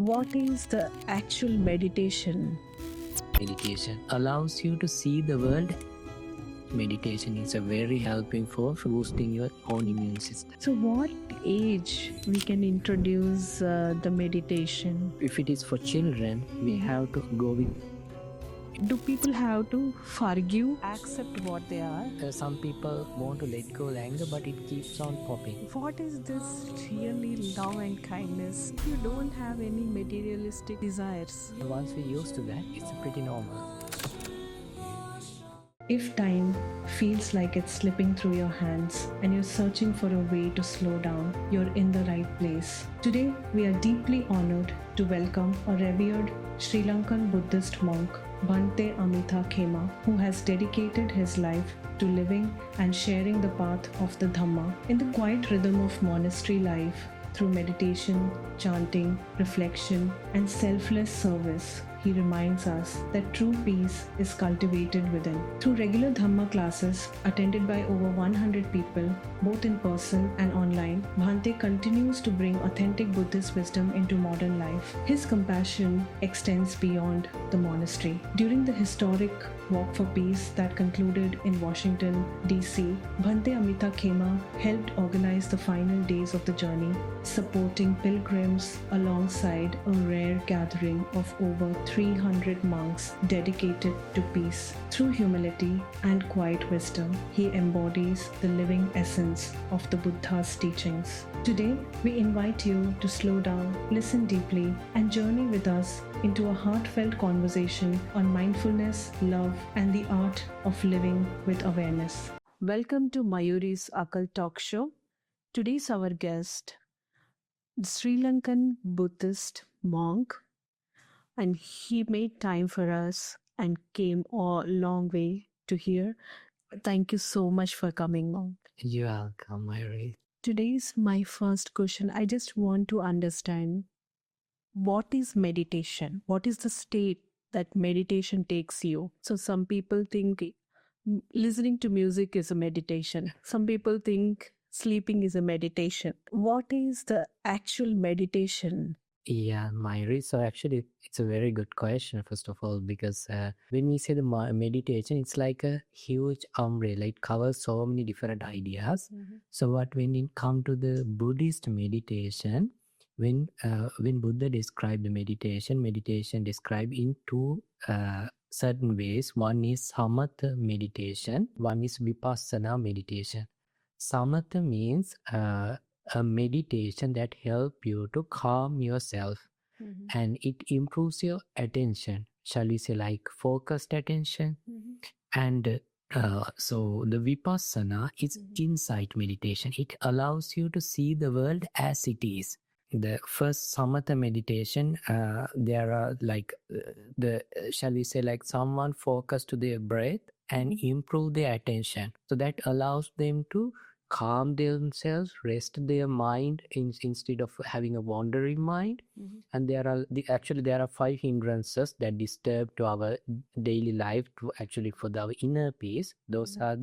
What is the actual meditation? Meditation allows you to see the world. Meditation is a very helping for boosting your own immune system. So what age we can introduce the meditation? If it is for children, we have to go with. Do people have to forgive, accept what they are? Some people want to let go of anger, but it keeps on popping. What is this really love and kindness? You don't have any materialistic desires. Once we're used to that, it's pretty normal. If time feels like it's slipping through your hands and you're searching for a way to slow down, you're in the right place. Today, we are deeply honored to welcome a revered Sri Lankan Buddhist monk, Bhante Amitha Khema, who has dedicated his life to living and sharing the path of the Dhamma in the quiet rhythm of monastery life through meditation, chanting, reflection, and selfless service. He reminds us that true peace is cultivated within. Through regular Dhamma classes attended by over 100 people, both in person and online, Bhante continues to bring authentic Buddhist wisdom into modern life. His compassion extends beyond the monastery. During the historic Walk for Peace that concluded in Washington, D.C., Bhante Amitha Khema helped organize the final days of the journey, supporting pilgrims alongside a rare gathering of over 300 monks dedicated to peace. Through humility and quiet wisdom, he embodies the living essence of the Buddha's teachings. Today, we invite you to slow down, listen deeply, and journey with us into a heartfelt conversation on mindfulness, love, and the art of living with awareness. Welcome to Mayuri's Occult Talk Show. Today's our guest, the Sri Lankan Buddhist monk, and he made time for us and came a long way to here. Thank you so much for coming, monk. You're welcome, Mayuri. Today's my first question. I just want to understand, what is meditation? What is the state that meditation takes you? So some people think listening to music is a meditation. Some people think sleeping is a meditation. What is the actual meditation? Yeah, Mayuri. So actually, it's a very good question, first of all, because when we say the meditation, it's like a huge umbrella. It covers so many different ideas. So when it comes to the Buddhist meditation, when Buddha described the meditation described in two certain ways. One is Samatha meditation, one is Vipassana meditation. Samatha means a meditation that helps you to calm yourself, and it improves your attention, shall we say, like focused attention. And so the Vipassana is insight meditation. It allows you to see the world as it is. The first Samatha meditation, there are like shall we say, like someone focus to their breath and improve their attention. So that allows them to calm themselves, rest their mind instead of having a wandering mind. And there are 5 hindrances that disturb to our daily life to actually for our inner peace. Those are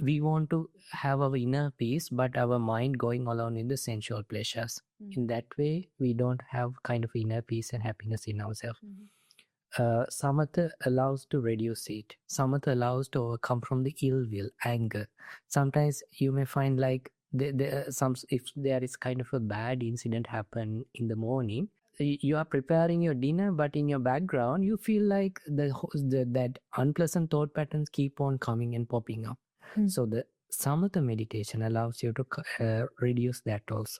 we want to have our inner peace, but our mind going along in the sensual pleasures. In that way, we don't have kind of inner peace and happiness in ourselves. Samatha allows to reduce it. Samatha allows to overcome from the ill will, anger. Sometimes you may find like if there is kind of a bad incident happen in the morning, you are preparing your dinner, but in your background you feel like that unpleasant thought patterns keep on coming and popping up. So the Samatha meditation allows you to reduce that also.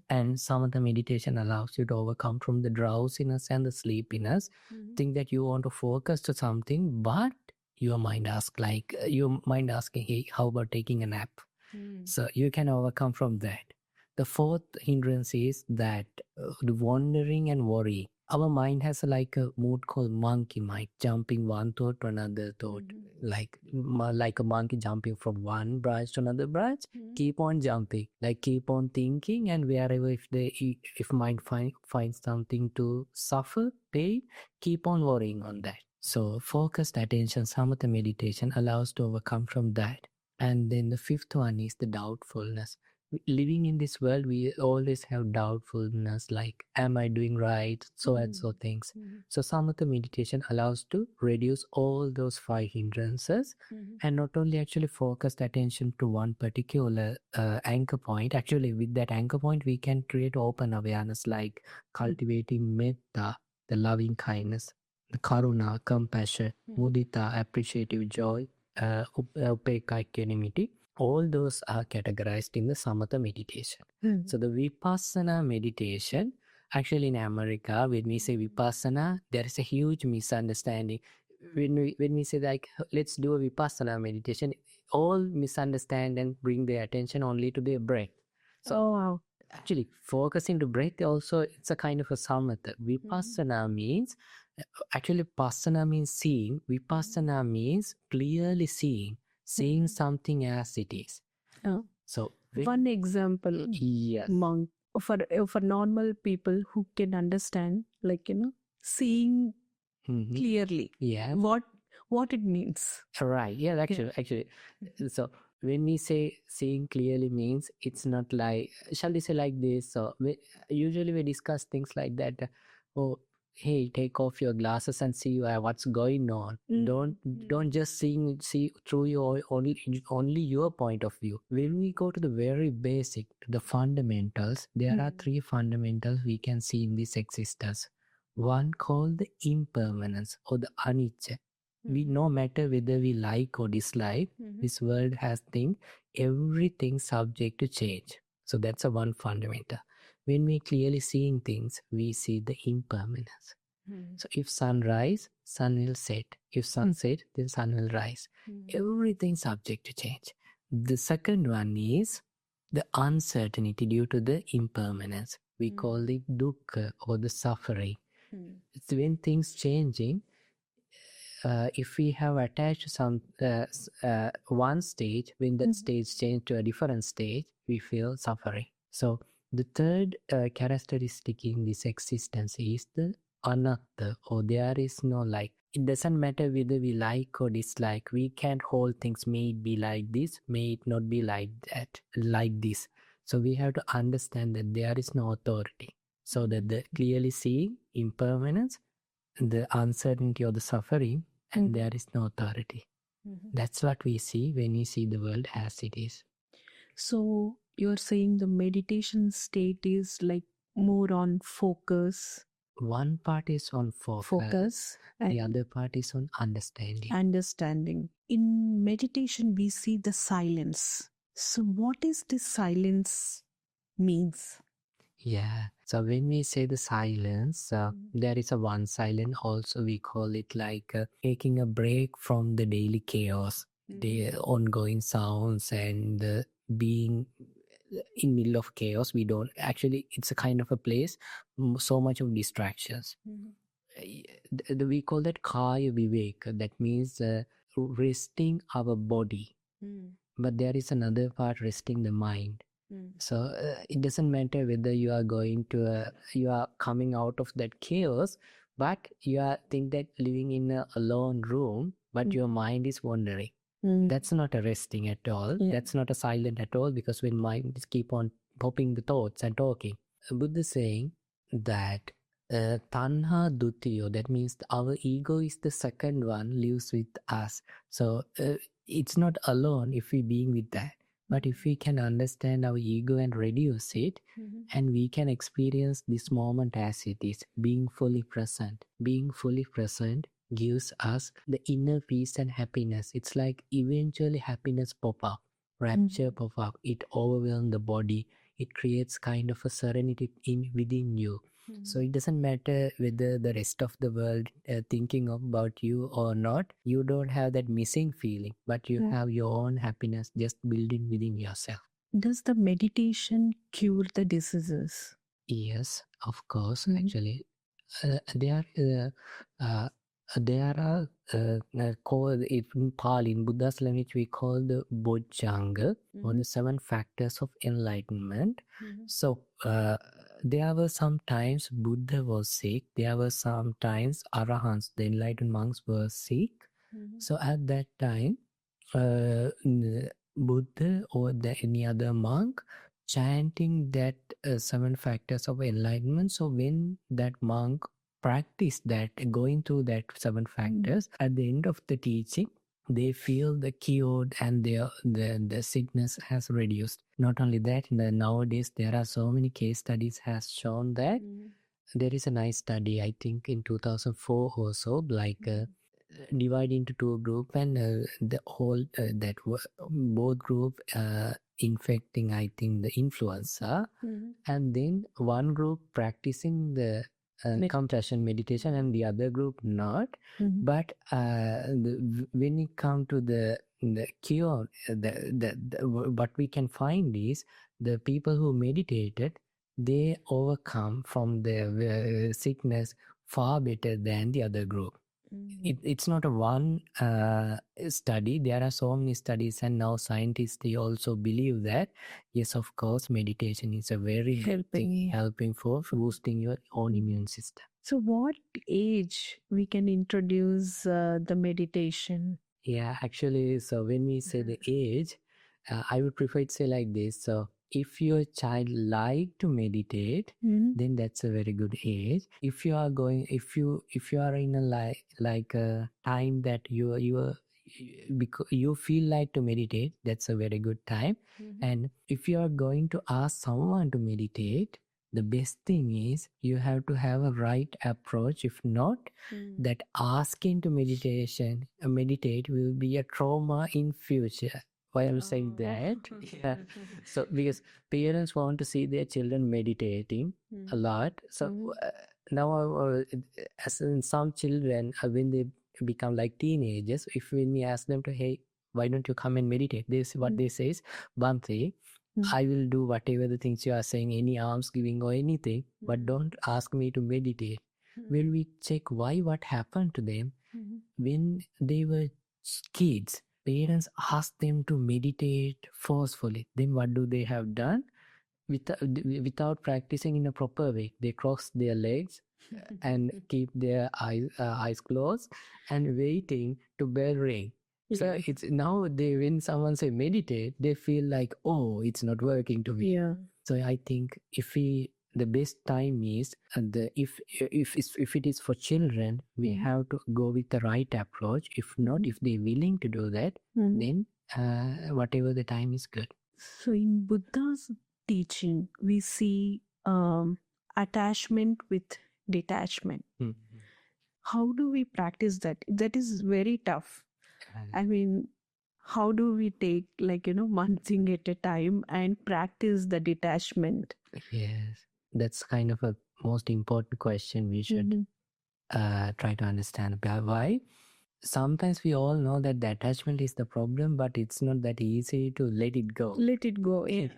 And Samatha meditation allows you to overcome from the drowsiness and the sleepiness. Think that you want to focus to something, but your mind asking, hey, how about taking a nap? So you can overcome from that. The fourth hindrance is that the wandering and worry. Our mind has like a mood called monkey mind, jumping one thought to another thought, like a monkey jumping from one branch to another branch. Keep on jumping, like keep on thinking, and wherever if mind finds something to suffer, pain, keep on worrying on that. So focused attention, Samatha meditation allows to overcome from that. And then the fifth one is the doubtfulness. living in this world, we always have doubtfulness, like, am I doing right? So and so things. So samatha meditation allows to reduce all those 5 hindrances and not only actually focus the attention to one particular anchor point. Actually, with that anchor point, we can create open awareness, like cultivating metta, the loving kindness, the karuna, compassion, mudita, appreciative joy, upeka, equanimity. All those are categorized in the samatha meditation. So the vipassana meditation, actually in America, when we say vipassana, there is a huge misunderstanding. When we say like, let's do a vipassana meditation, all misunderstand and bring their attention only to their breath. So wow. actually focusing to breath also, it's a kind of a samatha. Vipassana means, actually passana means seeing. Vipassana means clearly seeing something as it is. Oh. So One example, yes, monk, for normal people who can understand, like, seeing clearly yeah, what it means. right, yeah, actually, so when we say seeing clearly means, it's not like, shall we say like this, so usually we discuss things like that, oh, hey, take off your glasses and see what's going on. Don't just see through your only your point of view. When we go to the very basic, the fundamentals, there are 3 fundamentals we can see in this existence. One called the impermanence or the anicca. We, no matter whether we like or dislike, this world has things, everything subject to change. So that's a one fundamental. When we clearly seeing things, we see the impermanence. So if sun rise, sun will set. If sun set, then sun will rise. Everything subject to change. The second one is the uncertainty due to the impermanence. We call it dukkha or the suffering. It's when things changing. If we have attached some one stage, when that stage change to a different stage, we feel suffering. So the third characteristic in this existence is the anatta, or there is no like. It doesn't matter whether we like or dislike. We can't hold things. May it be like this, may it not be like that, like this. So we have to understand that there is no authority. So that the clearly seeing impermanence, the uncertainty or the suffering, and there is no authority. That's what we see when we see the world as it is. So you're saying the meditation state is like more on focus. One part is on focus, the other part is on understanding. In meditation, we see the silence. So what is this silence means? Yeah. So when we say the silence, there is a one silent also, we call it like taking a break from the daily chaos, the ongoing sounds, and being in middle of chaos. We don't actually, it's a kind of a place, so much of distractions. We call that kaya viveka. That means resting our body. But there is another part, resting the mind. So it doesn't matter whether you are going to you are coming out of that chaos, but you are think that living in a alone room, but your mind is wandering. That's not a resting at all. That's not a silent at all, because when mind is keep on popping the thoughts and talking. Buddha is saying that tanha dutiyo, that means our ego is the second one, lives with us. So it's not alone if we being with that. But if we can understand our ego and reduce it, and we can experience this moment as it is, being fully present. Being fully present gives us the inner peace and happiness. It's like eventually happiness pop up, rapture pop up. It overwhelms the body. It creates kind of a serenity within you. So it doesn't matter whether the rest of the world thinking about you or not. You don't have that missing feeling, but you have your own happiness just building within yourself. Does the meditation cure the diseases? Yes, of course. Actually, there are called in Pali, in Buddha's language, we call the Bojjhanga, or the 7 factors of enlightenment. So there were some times Buddha was sick. There were some times Arahants, the enlightened monks, were sick. So at that time, Buddha or any other monk chanting that 7 factors of enlightenment. So when that monk practiced that, going through that 7 factors, at the end of the teaching, they feel the cured and the sickness has reduced. Not only that, nowadays there are so many case studies has shown that. There is a nice study, I think in 2004 or so, like divide into two group, and the whole both group infecting, I think, the influenza, and then one group practicing the compassion meditation and the other group not. But when it come to the cure, what we can find is the people who meditated, they overcome from the sickness far better than the other group. It's not a one study. There are so many studies, and now scientists, they also believe that yes, of course, meditation is a very good thing, helping for boosting your own immune system. So, what age we can introduce the meditation? Yeah, actually, so when we say the age, I would prefer to say like this. So if your child like to meditate, then that's a very good age. If you are going, if you are in a like a time that because you feel like to meditate, that's a very good time. And if you are going to ask someone to meditate, the best thing is you have to have a right approach. If not, that asking to meditate will be a trauma in future. Why I'm saying that? Yeah. So because parents want to see their children meditating a lot. So now, as in some children, when they become like teenagers, when we ask them to, hey, why don't you come and meditate? This what they say is, Bhante, I will do whatever the things you are saying, any alms giving or anything, but don't ask me to meditate. When we check why, what happened to them, when they were kids, parents asked them to meditate forcefully. Then what do they have done? Without practicing in a proper way, they cross their legs and keep their eyes closed and waiting to bell ring. So it's now when someone say meditate, they feel like, oh, it's not working to me. Yeah. So I think the best time is if it is for children, we have to go with the right approach. If not, if they're willing to do that, then whatever the time is good. So in Buddha's teaching, we see attachment with detachment. How do we practice that? That is very tough. I mean, how do we take one thing at a time and practice the detachment? Yes, that's kind of a most important question we should try to understand. Why? Sometimes we all know that the attachment is the problem, but it's not that easy to let it go. Let it go, yeah.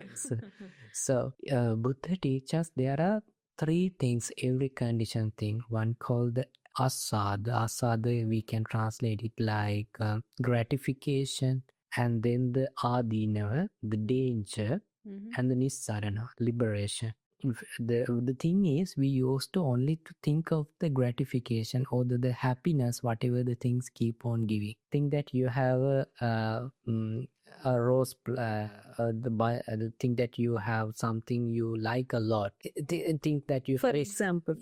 So Buddha teaches there are 3 things, every conditioned thing. One called the asada. Asada, we can translate it like gratification, and then the adinava, the danger, and the nissarana, liberation. The thing is, we used to only to think of the gratification or the happiness, whatever the things keep on giving. Think that you have a rose, the thing that you have something you like a lot. Think that you, for example,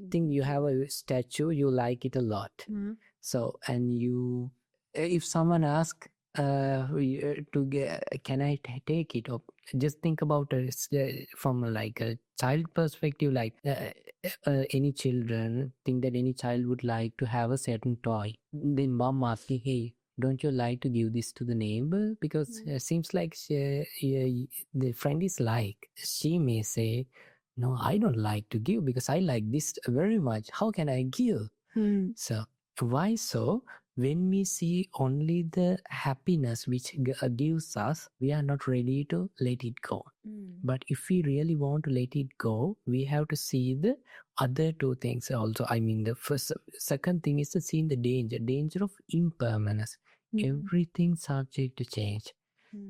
think you have a statue, you like it a lot. So, and you, if someone asks to get, can I take it? Or just think about it from like a child perspective, like any children think that any child would like to have a certain toy. Then mom asking, hey, don't you like to give this to the neighbor? Because it seems like the friend is like, she may say, no, I don't like to give because I like this very much. How can I give? So why so? When we see only the happiness which gives us, we are not ready to let it go. But if we really want to let it go, we have to see the other 2 things also. I mean, the second thing is to see the danger of impermanence. Everything subject to change.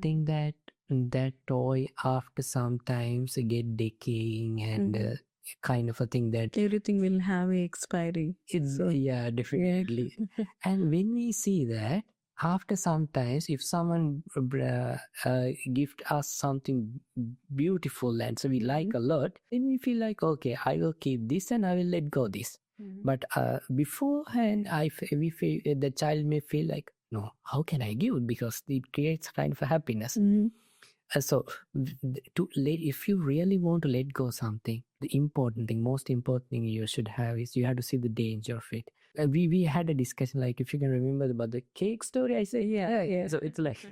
Think that toy after sometimes get decaying and kind of a thing that everything will have an expiry. It's definitely. And when we see that, after sometimes if someone gift us something beautiful and so we like a lot, then we feel like, okay, I will keep this and I will let go this. But beforehand, the child may feel like, no, how can I give? Because it creates kind of a happiness. So if you really want to let go something, the most important thing you should have is you have to see the danger of it. We had a discussion, like if you can remember about the cake story. I say yeah. So it's like,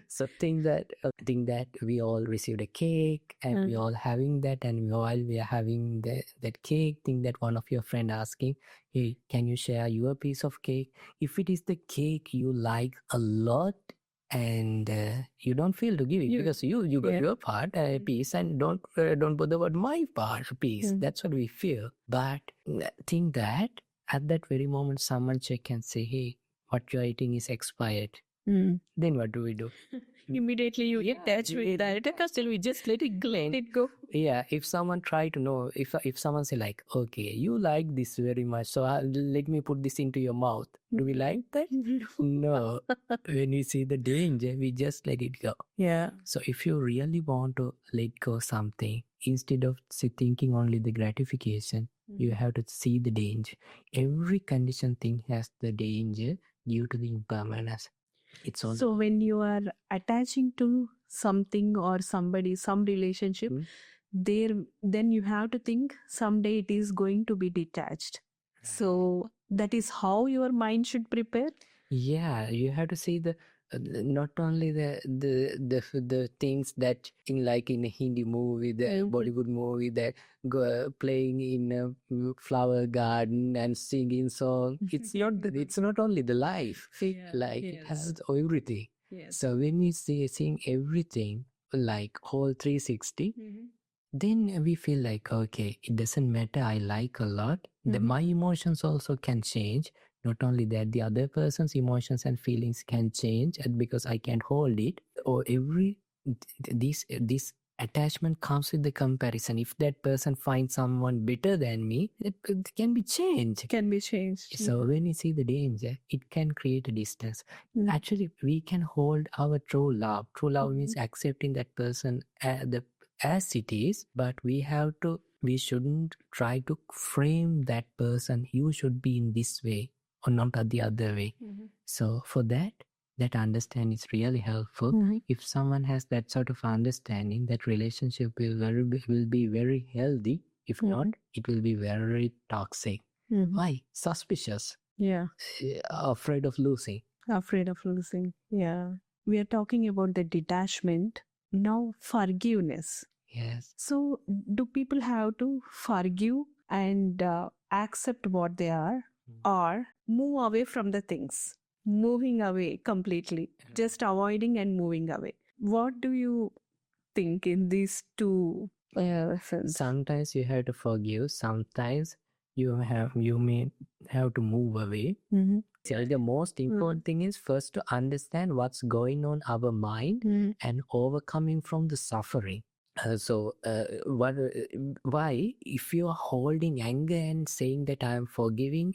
so think that we all received a cake and we all having that, and while we are having that cake, think that one of your friend asking, hey, can you share your piece of cake? If it is the cake you like a lot, and you don't feel to give it because you got your part piece, and don't bother about my part piece. That's what we feel. But think that at that very moment someone check and say, hey, what you're eating is expired. Then what do we do? Immediately you attach with that, because still we just let it go. Yeah, if someone try to know, if someone say like, okay, you like this very much, so let me put this into your mouth. Do we like that? No. When we see the danger, we just let it go. Yeah. So if you really want to let go something, instead of thinking only the gratification, you have to see the danger. Every conditioned thing has the danger due to the impermanence. It's all. So when you are attaching to something or somebody, some relationship, then you have to think someday it is going to be detached. So that is how your mind should prepare. Yeah, you have to see the not only the things that in a Hindi movie, the Bollywood movie, that playing in a flower garden and singing song. It's not only the life. It has everything. Yes. So when we seeing everything like whole 360, then we feel like, okay, it doesn't matter, I like a lot. My emotions also can change. Not only that, the other person's emotions and feelings can change, and because I can't hold it. Or this attachment comes with the comparison. If that person finds someone better than me, it can be changed. So when you see the danger, it can create a distance. Actually, we can hold our true love. True love means accepting that person as it is, but we shouldn't try to frame that person, you should be in this way or not the other way. So for that understanding is really helpful. If someone has that sort of understanding, that relationship will be very healthy. If not, it will be very toxic. Why? Suspicious. Yeah. Afraid of losing. Yeah. We are talking about the detachment. Now, forgiveness. Yes. So, do people have to forgive and accept what they are, or move away from the things? Moving away completely, just avoiding and moving away. What do you think in these two sense? Sometimes you have to forgive, sometimes you may have to move away. So the most important thing is first to understand what's going on our mind and overcoming from the suffering. Why if you are holding anger and saying that I am forgiving,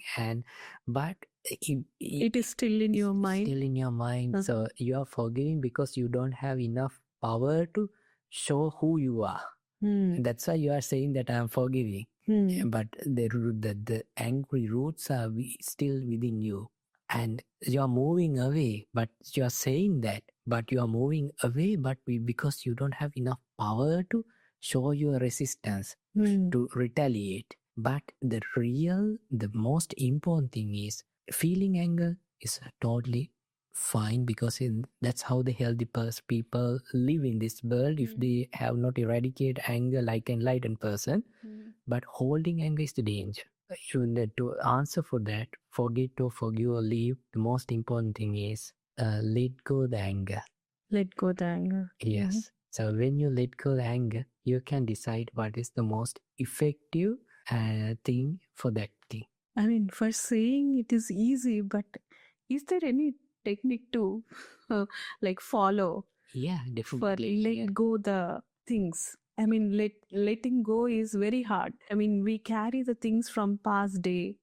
but it is still in your mind. So you are forgiving because you don't have enough power to show who you are. That's why you are saying that I am forgiving. But the angry roots are still within you, and you are moving away, but you are saying that, but you are moving away, but because you don't have enough power to show your resistance, to retaliate. But the most important thing is feeling anger is totally fine, because that's how the healthy people live in this world. If they have not eradicated anger like an enlightened person, but holding anger is the danger. You need to answer for that. Forget or forgive or leave. The most important thing is let go the anger. Let go the anger. Yes. So when you let go the anger, you can decide what is the most effective thing for that thing. I mean, for saying it is easy, but is there any technique to follow? Yeah, definitely. For let go the things. I mean, letting go is very hard. I mean, we carry the things from past day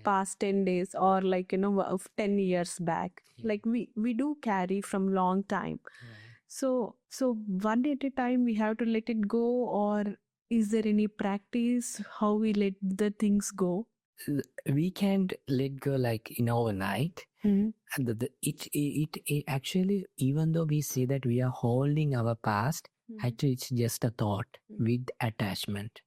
past 10 days or like of 10 years back. Like we do carry from long time. So one at a time we have to let it go, or is there any practice how we let the things go? We can't let go like in overnight. And it actually, even though we say that we are holding our past, actually it's just a thought with attachment.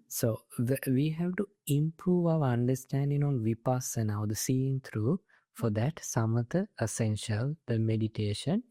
So we have to improve our understanding on vipassana, or the seeing through. For that, samatha essential, the meditation.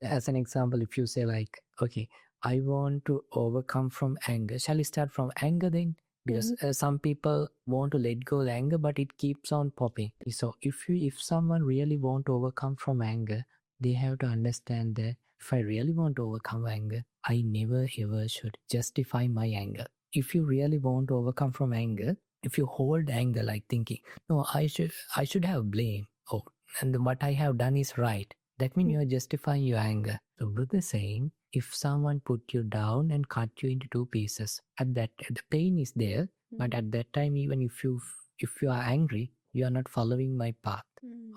As an example, if you say like, okay, I want to overcome from anger, shall we start from anger then? Because some people want to let go of anger, but it keeps on popping. So if someone really want to overcome from anger, they have to understand that if I really want to overcome anger, I never ever should justify my anger. If you really want to overcome from anger, if you hold anger like thinking, no, I should have blame. Oh, and what I have done is right. That means you are justifying your anger. So Buddha is saying, if someone put you down and cut you into two pieces, at that the pain is there, but at that time, even if you are angry, you are not following my path.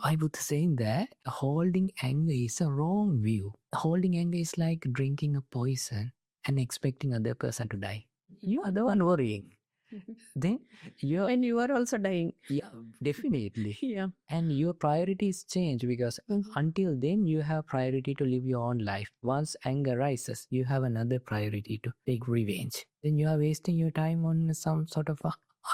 I would say that holding anger is a wrong view. Holding anger is like drinking a poison and expecting other person to die. You are the one worrying. Then and you are also dying. Yeah, definitely. Yeah. And your priorities change because until then you have priority to live your own life. Once anger rises, you have another priority to take revenge. Then you are wasting your time on some sort of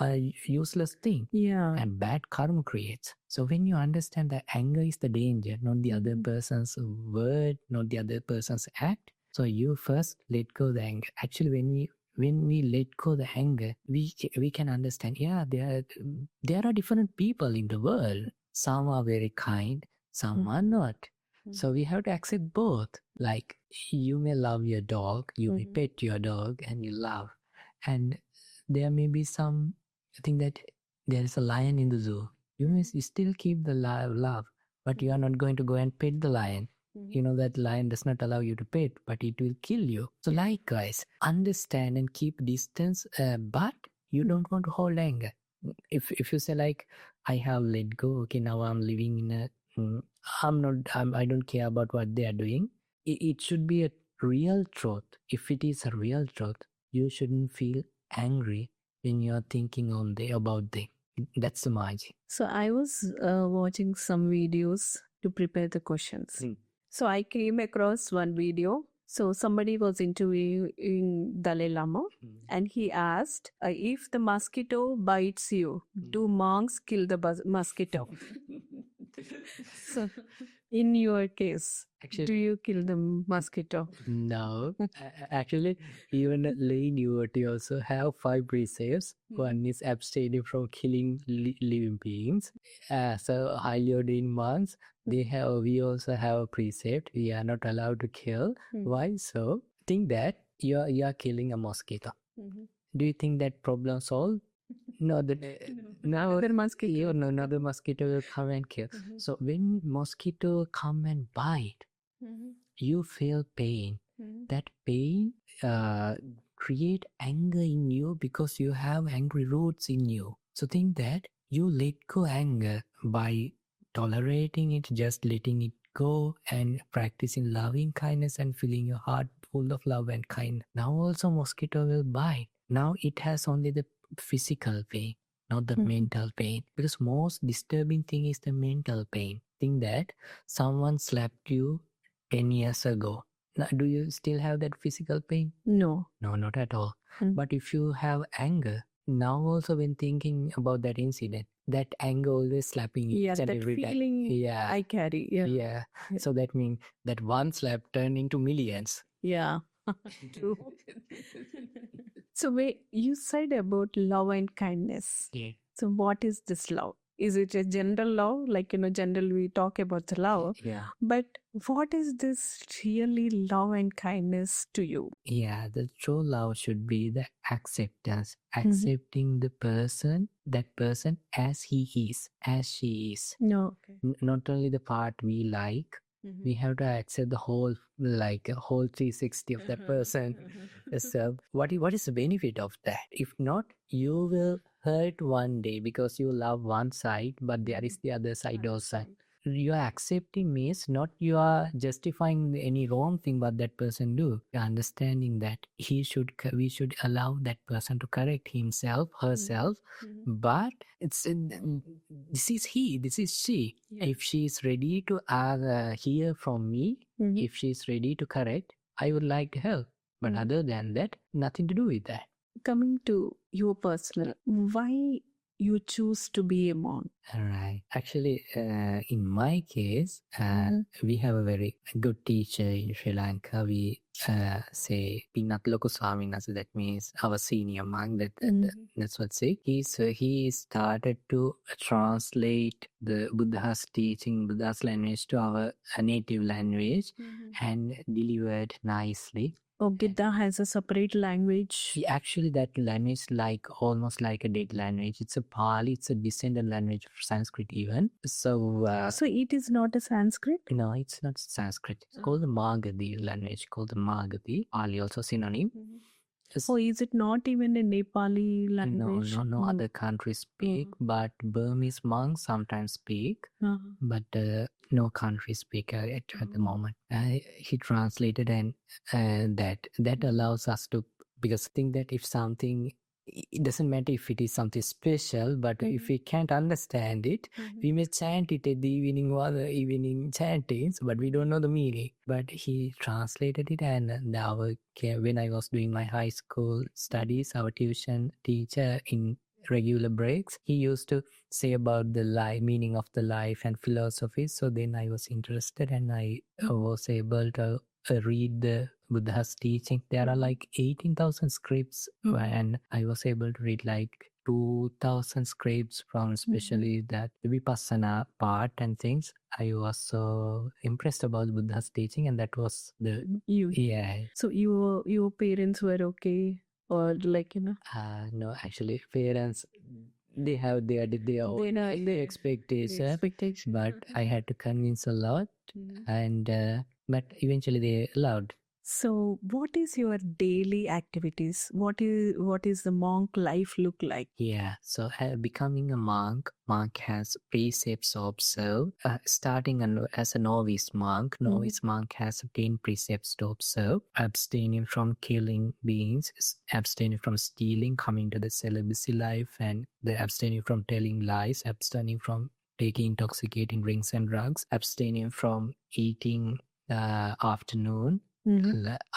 a useless thing. Yeah. And bad karma creates. So when you understand that anger is the danger, not the other person's word, not the other person's act, so you first let go the anger. Actually, when we let go the anger, we can understand, yeah, there are different people in the world. Some are very kind, some are not. So we have to accept both. Like, you may love your dog, you may pet your dog and you love. And there may be some thing that there is a lion in the zoo. You may still keep the love, but you are not going to go and pet the lion. You know that lion does not allow you to pet, but it will kill you. So likewise, understand and keep distance, but you don't want to hold anger. If you say like, I have let go, okay, now I'm living in a, I don't care about what they are doing. It should be a real truth. If it is a real truth, you shouldn't feel angry when you're thinking all day about them. That's the magic. So I was watching some videos to prepare the questions. So I came across one video. So somebody was interviewing Dalai Lama and he asked, if the mosquito bites you, do monks kill the mosquito? So in your case, Actually, do you kill the mosquito? No. Actually, even Lay University also have 5 precepts. One is abstaining from killing living beings. So highly ordained monks, we also have a precept. We are not allowed to kill. Why so? Think that you are killing a mosquito. Do you think that problem solved? No, now Another mosquito. another mosquito will come and kill. So when mosquito come and bite, you feel pain. That pain create anger in you because you have angry roots in you. So think that you let go anger by tolerating it, just letting it go and practicing loving kindness and filling your heart full of love and kindness. Now also mosquito will bite. Now it has only the physical pain, not the mental pain. Because most disturbing thing is the mental pain. Think that someone slapped you 10 years ago. Now, do you still have that physical pain? No. No, not at all. But if you have anger, now also when thinking about that incident, that anger always slapping you. Yeah, that feeling Yeah. I carry. Yeah. Yeah. So that means that one slap turned into millions. Yeah. True. So wait, you said about love and kindness. Yeah. So what is this love? Is it a general love? Like, generally we talk about the love. Yeah. But what is this really love and kindness to you? Yeah, the true love should be the acceptance, accepting the person, that person as he is, as she is. No. Okay. Not only the part we like, we have to accept the whole, like a whole 360 of that person. So what is the benefit of that? If not, you will hurt one day because you love one side, but there is the other side also. You are accepting means not you are justifying any wrong thing what that person do. You're understanding that we should allow that person to correct himself, herself. But it's this is he, this is she. If she is ready to hear from me, if she is ready to correct, I would like to help. But other than that, nothing to do with that. Coming to your personal, why you choose to be a monk? All right. Actually, in my case, we have a very good teacher in Sri Lanka. We say Pinat Loku Swaminasa. That means our senior monk. That's what say. He started to translate the Buddha's teaching, Buddha's language to our native language, and delivered nicely. Oh, Gita has a separate language. Actually, that language is almost like a dead language. It's a Pali, it's a descendant language of Sanskrit even. So it is not a Sanskrit? No, it's not Sanskrit. It's called the Magadhi language, called the Magadhi. Pali also synonym. Is it not even a Nepali language? No other countries speak, but Burmese monks sometimes speak, but no country speak at the moment. He translated and that allows us to, because I think that if something, it doesn't matter if it is something special, but if we can't understand it, we may chant it at the evening or the evening chantings, but we don't know the meaning. But he translated it, and when I was doing my high school studies, our tuition teacher in regular breaks, he used to say about the meaning of the life and philosophy. So then I was interested, and I was able to read the Buddha's teaching. There are like 18,000 scripts, and I was able to read like 2,000 scripts from especially that Vipassana part and things. I was so impressed about Buddha's teaching, and that was So your parents were okay, or no, actually parents, they have their expectation, but I had to convince a lot, and but eventually they allowed. So what is your daily activities? What is the monk life look like? So becoming a monk has precepts to observe. Starting as a novice monk has 10 precepts to observe: abstaining from killing beings, abstaining from stealing, coming to the celibacy life, and the abstaining from telling lies, abstaining from taking intoxicating drinks and drugs, abstaining from eating afternoon,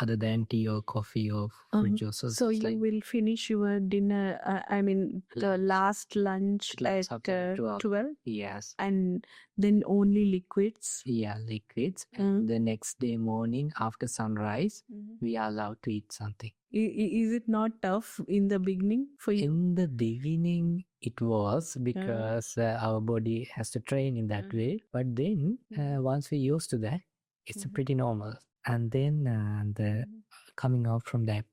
other than tea or coffee or fruit juice. So you will finish your dinner, the last lunch at 12? Yes. And then only liquids? Yeah, liquids. The next day morning after sunrise, we are allowed to eat something. Is it not tough in the beginning for you? In the beginning, it was, because our body has to train in that way. But then, once we're used to that, it's pretty normal. And then the coming out from that,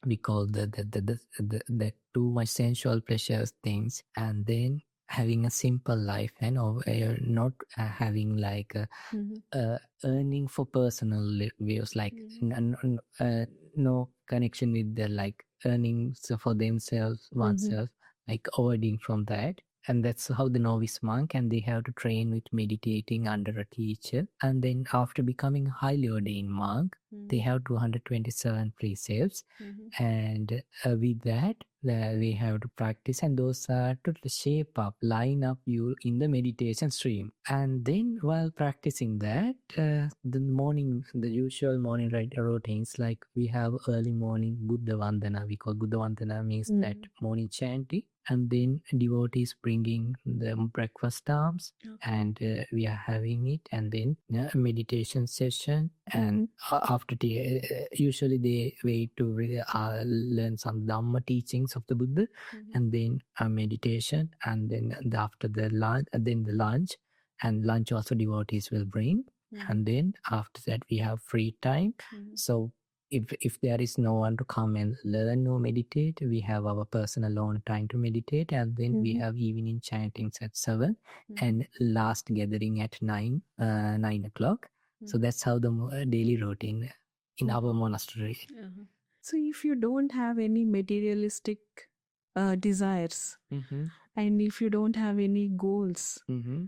we call the too much sensual pleasures things, and then having a simple life, and not having like earning for personal views, like no connection with the like earnings for themselves, oneself, like avoiding from that. And that's how the novice monk, and they have to train with meditating under a teacher. And then after becoming a highly ordained monk, they have 227 precepts. And with that, we have to practice, and those are to line up you in the meditation stream. And then while practicing that, the usual morning routines, like we have early morning Buddha Vandana. We call Buddha Vandana means that morning chanting. And then devotees bringing the breakfast arms, and we are having it, and then meditation session. And after usually they wait to learn some Dhamma teachings of the Buddha, and then meditation, and then after the lunch, and lunch also devotees will bring. And then after that we have free time. So if there is no one to come and learn or meditate, we have our personal own time to meditate. And then we have evening chantings at 7, and last gathering at 9 o'clock. So that's how the daily routine in our monastery. So if you don't have any materialistic desires, Mm-hmm. and if you don't have any goals, Mm-hmm.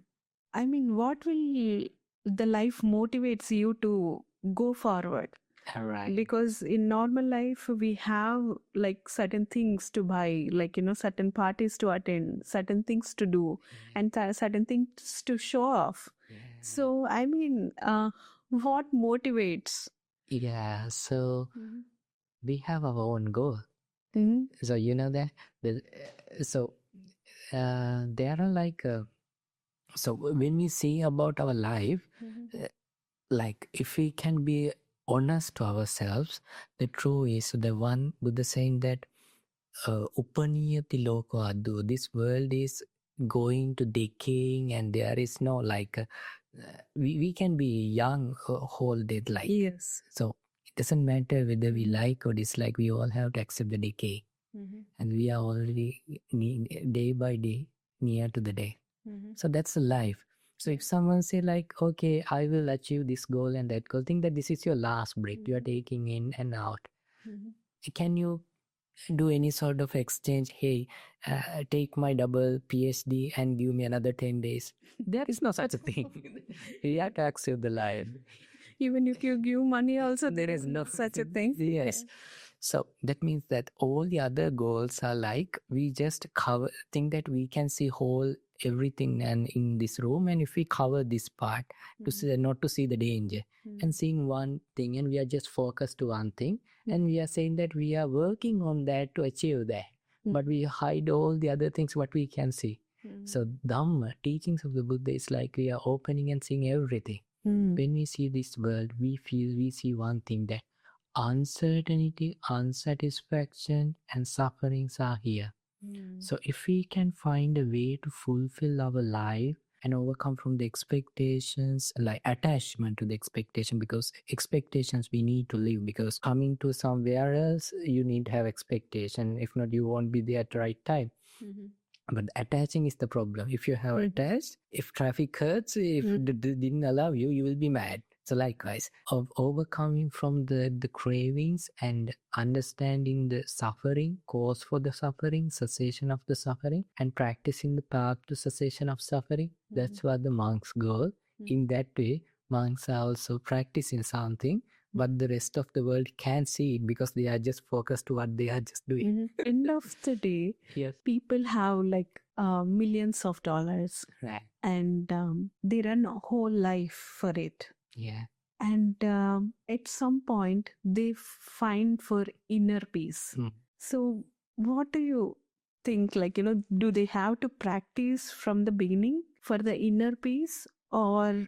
I mean, what will the life motivates you to go forward? All right. Because in normal life, we have like certain things to buy, like, certain parties to attend, certain things to do, and certain things to show off. Yeah. So, I mean, what motivates? Yeah. So we have our own goal. Mhm. So you know that. So there are like. So when we say about our life, like if we can be honest to ourselves, the truth is the one Buddha saying that upaniyati loko adu, this world is going to decaying and there is no like we can be young whole day like. Yes. So it doesn't matter whether we like or dislike, we all have to accept the decay. And we are already day by day near to the day. So that's the life. So if someone say like, okay, I will achieve this goal and that goal, think that this is your last break. You are taking in and out. Can you do any sort of exchange? Hey, take my double PhD and give me another 10 days. There is no such a thing. You have to accept the life. Even if you give money, also There is no such a thing. Yes. So that means that all the other goals are like we just think that we can see whole everything and in this room, and if we cover this part to see, not to see the danger and seeing one thing, and we are just focused to one thing, and we are saying that we are working on that to achieve that, but we hide all the other things what we can see. So Dhamma, teachings of the Buddha, is like we are opening and seeing everything. When we see this world, we see one thing, that uncertainty, unsatisfaction, and sufferings are here. So if we can find a way to fulfill our life and overcome from the expectations, like attachment to the expectation, because expectations we need to live, because coming to somewhere else, you need to have expectation. If not, you won't be there at the right time. But attaching is the problem. If you have attached, if traffic hurts, if didn't allow you, you will be mad. So likewise, of overcoming from the cravings and understanding the suffering, cause for the suffering, cessation of the suffering, and practicing the path to cessation of suffering, that's what the monks go. In that way, monks are also practicing something, but the rest of the world can't see it because they are just focused to what they are just doing. End of the day, Yes. people have like millions of dollars, Right. and they run a whole life for it. Yeah. And at some point, they find for inner peace. So, what do you think? Like, do they have to practice from the beginning for the inner peace, or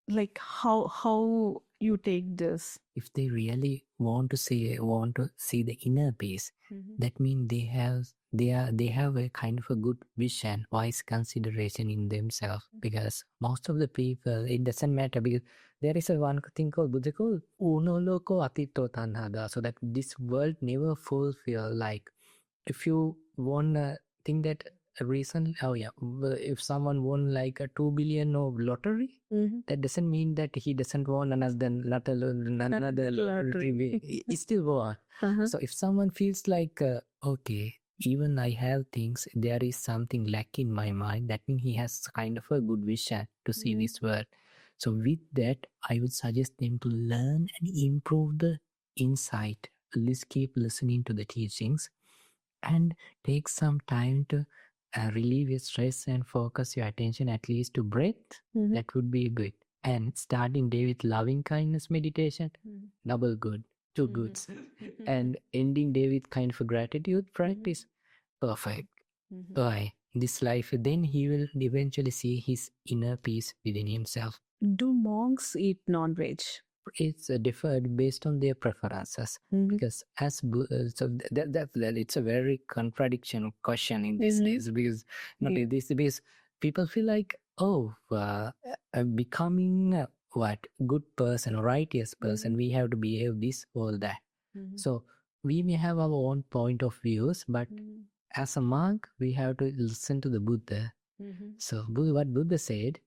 like how you take this? If they really want to see the inner peace, that means they have a kind of a good vision, wise consideration in themselves. Because most of the people, it doesn't matter, because there is a one thing called Buddha called uno loko atito tanhada, so that this world never fulfill. Like if you want to think that recently, if someone won like a 2 billion of lottery, that doesn't mean that he doesn't want another lottery. He still won. So if someone feels like okay, even I have things, there is something lack in my mind, that means he has kind of a good vision to see this world. So with that, I would suggest them to learn and improve the insight. Let's keep listening to the teachings and take some time to relieve your stress and focus your attention at least to breath. That would be good. And starting day with loving kindness meditation, double good, two goods. And ending day with kind of a gratitude practice, perfect. Why? In this life, then he will eventually see his inner peace within himself. Do monks eat non-veg? It's differed based on their preferences, because as so that it's a very contradiction question in this case, because not in this, because people feel like, oh, becoming what good person, righteous person, we have to behave this or that. So we may have our own point of views, but as a monk, we have to listen to the Buddha. So what Buddha said,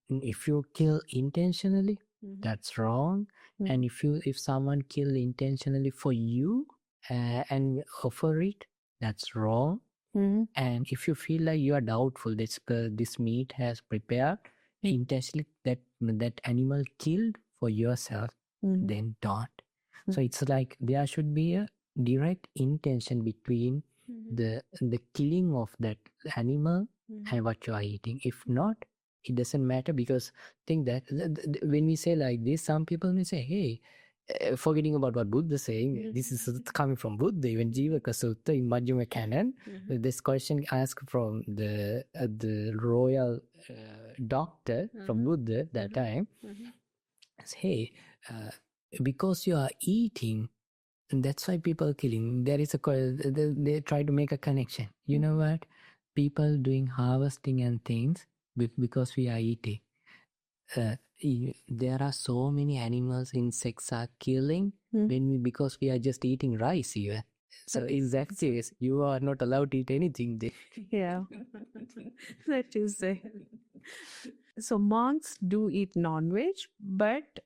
if you kill intentionally, that's wrong. And if someone kill intentionally for you and offer it, that's wrong. Mhm. And if you feel like you are doubtful, this meat has prepared intentionally that animal killed for yourself, Mhm. then don't. So it's like there should be a direct intention between the killing of that animal and what you are eating. If not, it doesn't matter, because think that when we say like this, some people may say, hey, forgetting about what Buddha is saying, this is coming from Buddha, even Jivaka Sutta in Majjhima Canon. This question asked from the royal doctor from Buddha that time. Hey, because you are eating, and that's why people are killing. There is they try to make a connection. You know what? People doing harvesting and things because we are eating. There are so many animals, insects are killing because we are just eating rice here. So in that case, you are not allowed to eat anything there. Yeah, that is there. So monks do eat non-veg, but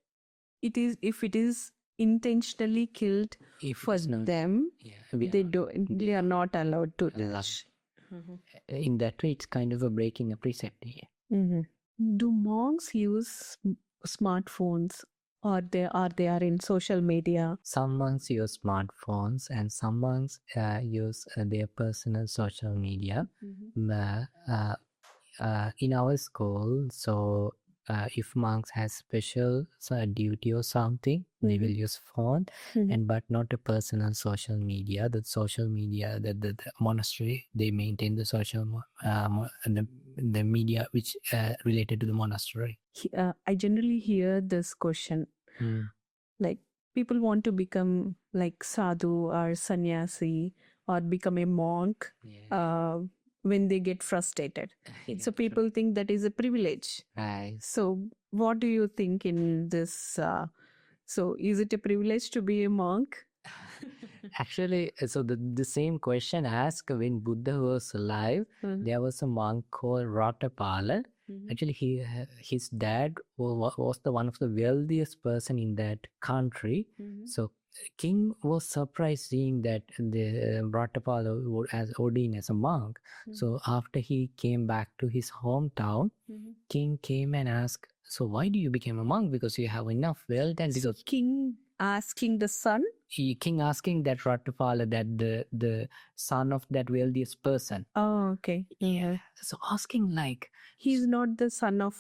it is intentionally killed If for it's not, them, we they are not allowed to allowed. touch. In that way, it's kind of a breaking a precept here. Do monks use smartphones, or they are in social media? Some monks use smartphones, and some monks use their personal social media. In our school, so if monks has special duty or something, they will use phone, and but not a personal social media. The social media, the monastery, they maintain the social the media which related to the monastery. I generally hear this question, like people want to become like sadhu or sannyasi or become a monk when they get frustrated. So people think that is a privilege. Right. So what do you think in this? So is it a privilege to be a monk? Actually, so the same question asked when Buddha was alive. There was a monk called Ratapala. Actually, his dad was the one of the wealthiest person in that country. So king was surprised seeing that the Ratapala was ordained as a monk. So after he came back to his hometown, king came and asked, so why do you become a monk? Because you have enough wealth, and because King asking the son? king asking that Ratapala, that the son of that wealthiest person. Oh, okay. Yeah. So asking like, he's not the son of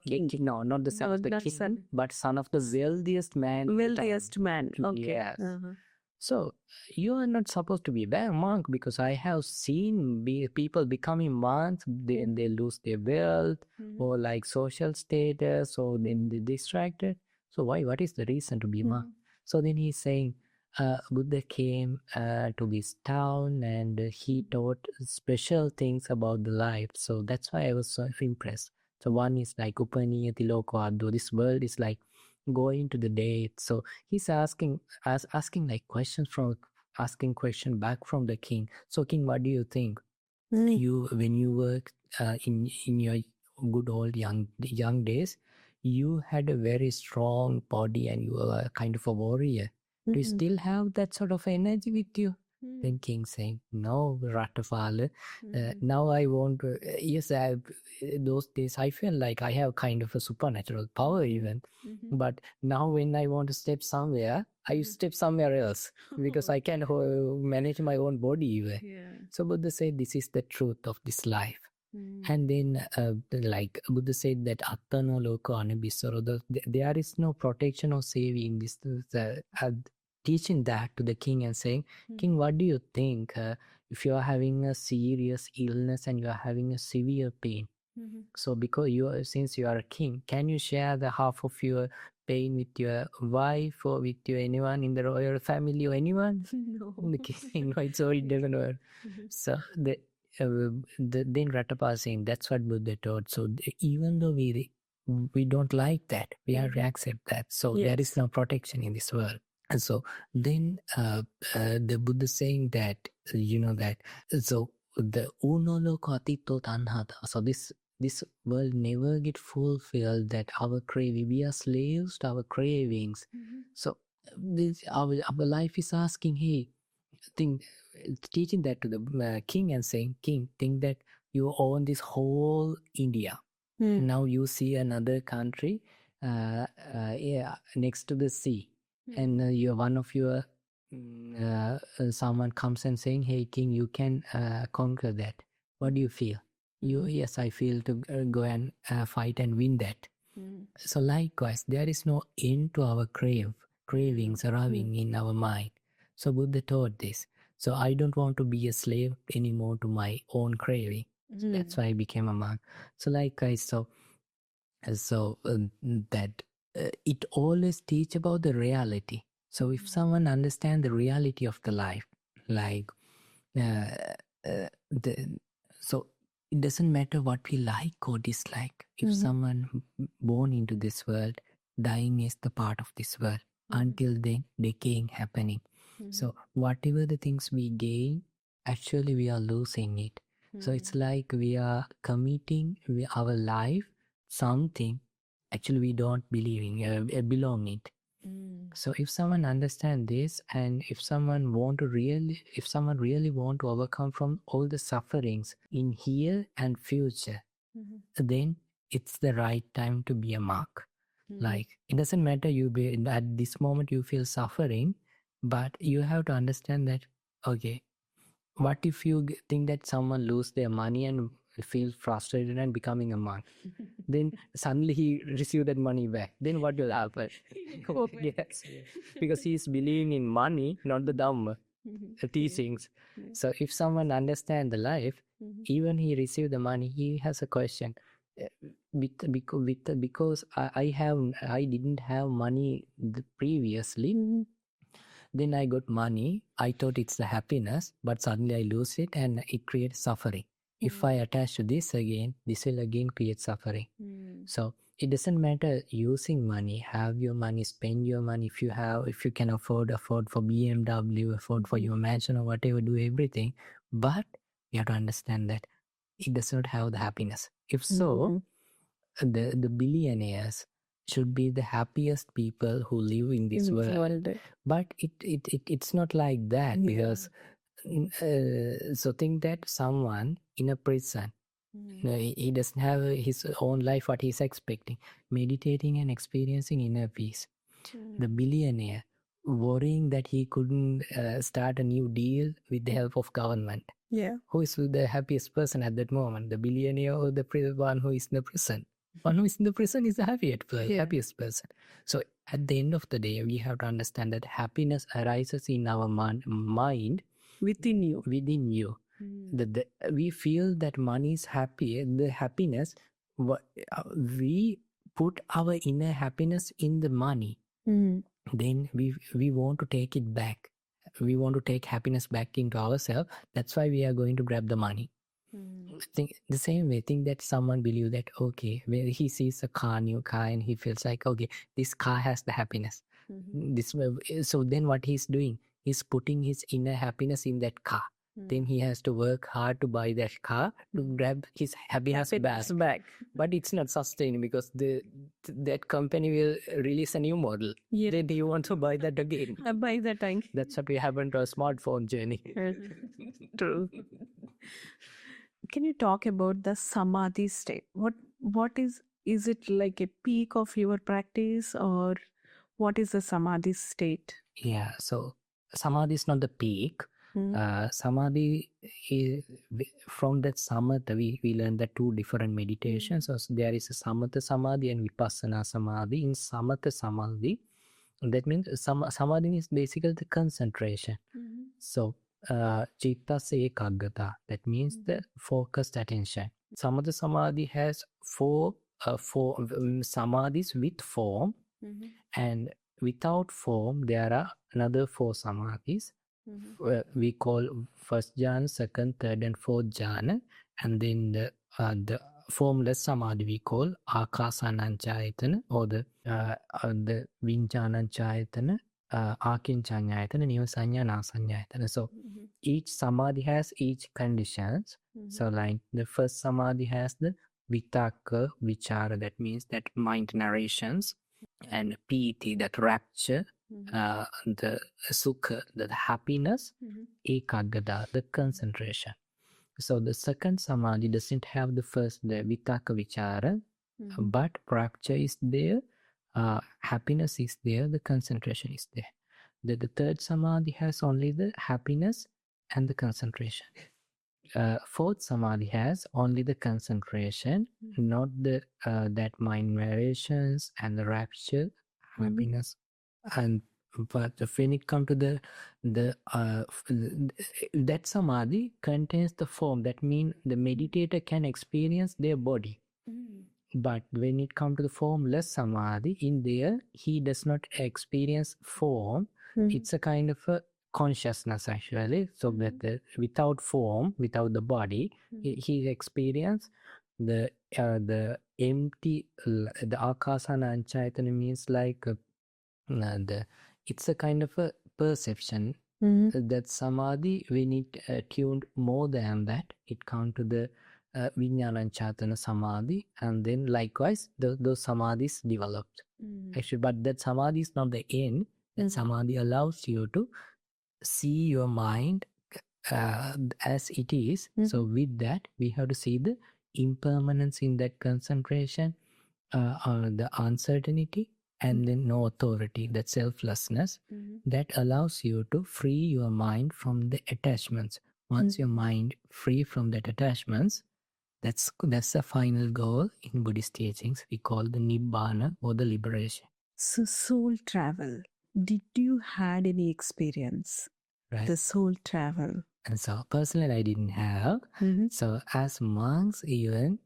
king. No, not the son No, of the not king, son. but son of the wealthiest man. Wealthiest man. Okay. Yes. So you are not supposed to be a bad monk, because I have seen people becoming monks, they lose their wealth or like social status, or then they distracted. So why? What is the reason to be a monk? So then he's saying, Buddha came to this town and he taught special things about the life. So that's why I was so impressed. So one is like Upaniyati Loko Adho. This world is like going to the day. So he's asking like questions asking question back from the king. So king, what do you think? You, when you were in your good old young days, you had a very strong body and you were kind of a warrior. Do you still have that sort of energy with you? Then king saying, no, Ratafala. Now I want to, yes, those days I feel like I have kind of a supernatural power even. But now when I want to step somewhere, I step somewhere else because I can manage my own body even. So Buddha said, this is the truth of this life. And then like Buddha said that Attano Loko Anubhisaro, there is no protection or saving. This teaching that to the king and saying, king, what do you think if you are having a serious illness and you are having a severe pain? So because since you are a king, can you share the half of your pain with your wife or with your anyone in the royal family or anyone? No. The king, no, it's all different. So then Ratapa saying that's what Buddha taught. So even though we don't like that, we have to accept that. So there is no protection in this world. And so then the Buddha saying that, that, so the unolo katito tanhata. So this world never get fulfilled, that our craving, we are slaves to our cravings. So this our life is asking, hey, teaching that to the king and saying, king, think that you own this whole India. Now you see another country next to the sea, and you're one of your someone comes and saying, hey king, you can conquer that. What do you feel? Yes, I feel to go and fight and win that. So likewise, there is no end to our cravings arriving in our mind. So Buddha taught this. So I don't want to be a slave anymore to my own craving. That's why I became a monk. So likewise, so that it always teach about the reality. So if someone understand the reality of the life, like so it doesn't matter what we like or dislike. If someone born into this world, dying is the part of this world. Until then, decaying happening. So whatever the things we gain, actually we are losing it. So it's like we are committing our life something actually we don't believe in, belong it. So if someone understand this, and if someone really want to overcome from all the sufferings in here and future, then it's the right time to be a monk. Like it doesn't matter at this moment you feel suffering, but you have to understand that, okay, what if you think that someone lose their money and feel frustrated and becoming a monk? Then suddenly he receive that money back. Then what will happen? Yes, because he is believing in money, not the Dhamma teachings. So if someone understand the life, even he receive the money, he has a question. Because I didn't have money previously. Then I got money. I thought it's the happiness, but suddenly I lose it and it creates suffering. If I attach to this again, this will again create suffering. So it doesn't matter using money, have your money, spend your money. If you can afford for BMW, afford for your mansion or whatever, do everything. But you have to understand that it does not have the happiness. If so, the billionaires should be the happiest people who live in this world. But it's not like that, because so think that someone in a prison, he doesn't have his own life what he's expecting, meditating and experiencing inner peace. The billionaire worrying that he couldn't start a new deal with the help of government. Who is the happiest person at that moment, the billionaire or the one who is in the prison? One who is in the prison is the happiest person. So at the end of the day, we have to understand that happiness arises in our mind within you. We feel that money is happy. The happiness, we put our inner happiness in the money. Then we want to take it back. We want to take happiness back into ourselves. That's why we are going to grab the money. Think the same way. Think that someone believe that, okay, where he sees a new car, and he feels like, okay, this car has the happiness. So then what he's doing, he's putting his inner happiness in that car. Then he has to work hard to buy that car to grab his happiness back. But it's not sustainable, because that company will release a new model. Then you want to buy that again. By the time. That's what happened to a smartphone journey. True. Can you talk about the Samadhi state? What is it like a peak of your practice, or what is the Samadhi state? Yeah, so Samadhi is not the peak. Samadhi is, from that samatha we learn that two different meditations. So there is a samatha samadhi and vipassana samadhi. In samatha samadhi, that means samadhi is basically the concentration. So chitta se ekaggata, that means the focused attention. Samatha samadhi has four samadhis with form, and without form there are another four samadhis. We call first jhana, second, third and fourth jhana, and then the formless samadhi we call akasananchayatana, or the vinjananchayatana, akincanyayatana, nivasanya, nasanyayatana. So each samadhi has each conditions. So like the first samadhi has the vitaka, vichara, that means that mind narrations, and piti, that rapture, the sukha, the happiness, ekaggata, the concentration. So the second samadhi doesn't have the first, the vitaka vichara, but rapture is there, happiness is there, the concentration is there. The third samadhi has only the happiness and the concentration. Fourth samadhi has only the concentration, not the that mind variations and the rapture, happiness, and but when it comes to that samadhi contains the form. That means the meditator can experience their body. But when it comes to the formless samadhi, in there he does not experience form. It's a kind of a consciousness actually. So that without form, without the body, he experience the empty. The akasana and chaitanya means like it's a kind of a perception. That samadhi, when it tuned more than that, it comes to the vijnana and chaitanya samadhi, and then likewise those samadhis developed. Actually, but that samadhi is not the end. That samadhi allows you to see your mind as it is. So with that, we have to see the impermanence in that concentration, the uncertainty, and then no authority, that selflessness, that allows you to free your mind from the attachments. Once your mind free from that attachments, that's the final goal in Buddhist teachings. We call the Nibbana, or the liberation. So soul travel. Did you had any experience? Right. The soul travel. And so personally I didn't have. So as monks even,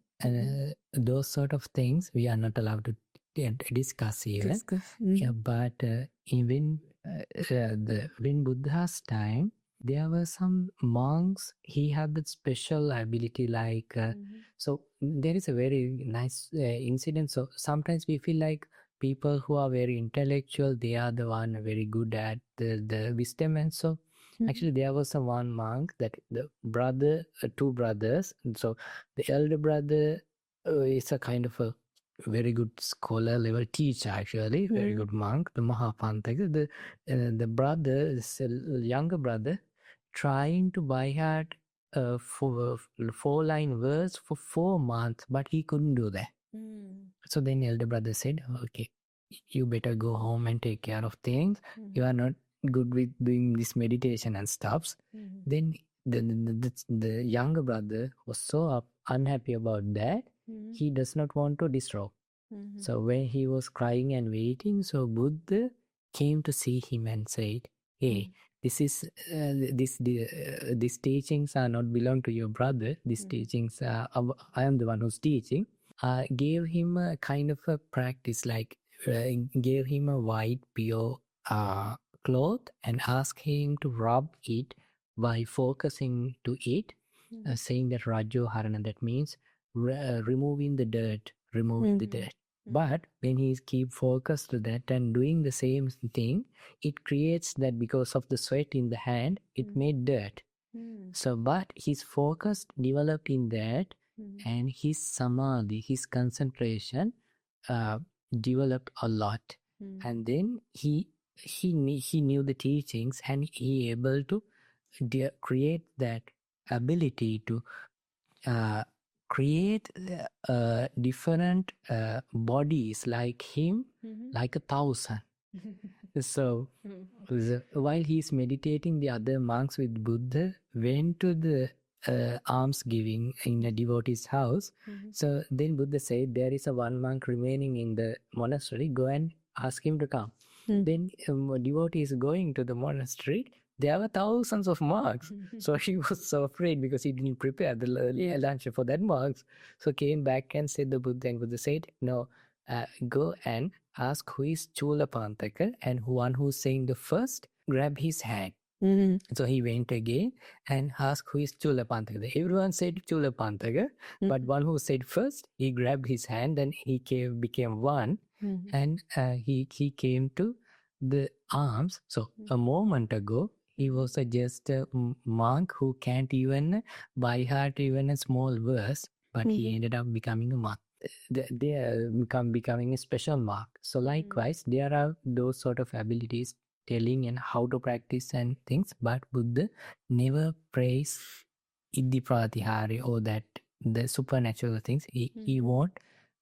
those sort of things we are not allowed to discuss even. Yeah, but even when Buddha's time, there were some monks, he had that special ability, like so there is a very nice incident. So sometimes we feel like people who are very intellectual, they are the one very good at the wisdom, and so actually there was a one monk that the brother, two brothers. So the elder brother is a kind of a very good scholar level teacher, actually very good monk, the Mahapantaka. The brother, the younger brother, trying to buy heart four-line verse for 4 months, but he couldn't do that. So then elder brother said, okay, you better go home and take care of things. You are not good with doing this meditation and stuffs. Then the younger brother was so unhappy about that. He does not want to disrobe. So when he was crying and waiting, so Buddha came to see him and said, hey, this is these teachings are not belong to your brother. These teachings are, I am the one who's teaching. Gave him a kind of a practice, like gave him a white pure cloth and asked him to rub it by focusing to it, saying that Rajo Harana, that means removing the dirt, But when he keep focused to that and doing the same thing, it creates that because of the sweat in the hand, it made dirt. So, but his focus developed in that, and his samadhi, his concentration developed a lot. And then he knew the teachings, and he able to create that ability to create different bodies like him, like 1,000. So while he's meditating, the other monks with Buddha went to the alms giving in a devotee's house. So then Buddha said, there is a one monk remaining in the monastery, go and ask him to come. Then devotee is going to the monastery. There were thousands of monks. So he was so afraid because he didn't prepare the lunch for that monks. So came back and said the Buddha, and Buddha said, no, go and ask who is Chulapantaka, and one who's saying the first, grab his hand. So he went again and asked who is Chulapantaka. Everyone said Chulapantaka, but one who said first, he grabbed his hand and he became one, and he came to the arms. So a moment ago, he was just a monk who can't even by heart even a small verse, but he ended up becoming a monk. they are becoming a special mark. So likewise, there are those sort of abilities telling and how to practice and things, but Buddha never praise Iddhi Pratihari or that the supernatural things. He want,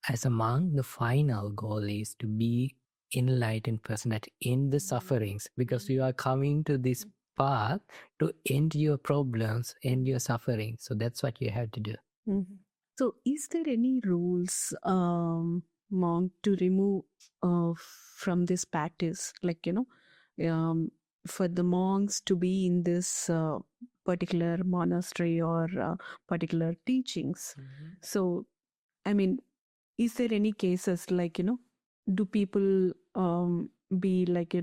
as a monk, the final goal is to be enlightened person that end the sufferings, because you are coming to this path to end your problems, end your suffering. So that's what you have to do. So, is there any rules, monk, to remove from this practice? Like, for the monks to be in this particular monastery or particular teachings. So, I mean, is there any cases like, do people be like,